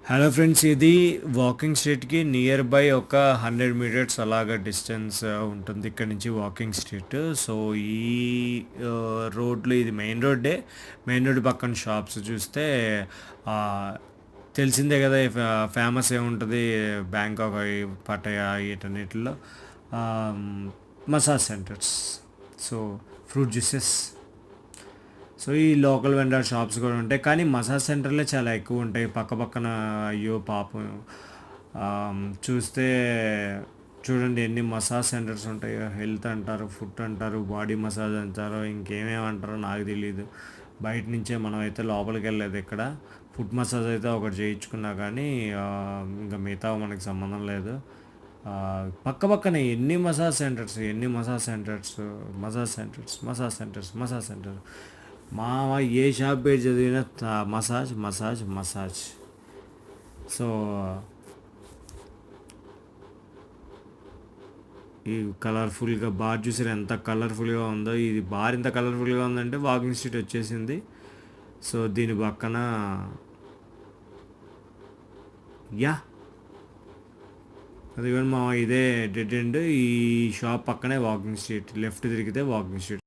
Hello friends, ఇది walking స్ట్రీట్కి near by ఒక 100 metres అలాగా డిస్టెన్స్ ఉంటుంది ఇక్కడ నుంచి వాకింగ్ స్ట్రీట్. సో ఈ రోడ్లో ఇది మెయిన్ రోడ్డే. మెయిన్ రోడ్ పక్కన షాప్స్ చూస్తే ఆ, తెలిసిందే కదా. ఫేమస్ ఏముంటుంది బ్యాంకాక్, పటయా వీటన్నిటిలో massage centres. So fruit juices. So ఈ లోకల్ వెండర్ షాప్స్ కూడా ఉంటాయి, కానీ మసాజ్ సెంటర్లే చాలా ఎక్కువ ఉంటాయి పక్క పక్కన. అయ్యో పాపం, చూస్తే చూడండి ఎన్ని మసాజ్ సెంటర్స్ ఉంటాయో. హెల్త్ అంటారు, ఫుడ్ అంటారు, బాడీ మసాజ్ అంటారు, ఇంకేమేమి అంటారో నాకు తెలియదు. బయట నుంచే మనం అయితే లోపలికి వెళ్ళలేదు. ఇక్కడ ఫుడ్ మసాజ్ అయితే ఒకటి చేయించుకున్నా, కానీ ఇంకా మిగతా మనకి సంబంధం లేదు. ఆ, పక్క పక్కనే ఎన్ని మసాజ్ సెంటర్స్, ఎన్ని massage centres, massage centres, massage centres, massage centre. మా ఏ షాప్ పేరు చదివినా మసాజ్ మసాజ్ మసాజ్. సో ఈ కలర్ఫుల్గా బార్ చూసారు ఎంత కలర్ఫుల్గా ఉందో. ఇది బార్ ఇంత కలర్ఫుల్గా ఉందంటే వాకింగ్ స్ట్రీట్ వచ్చేసింది. సో దీని పక్కన యా అది కూడా మా ఇదే డెడ్ ఎండ్. ఈ షాప్ పక్కనే వాకింగ్ స్ట్రీట్, లెఫ్ట్ తిరిగితే వాకింగ్ స్ట్రీట్.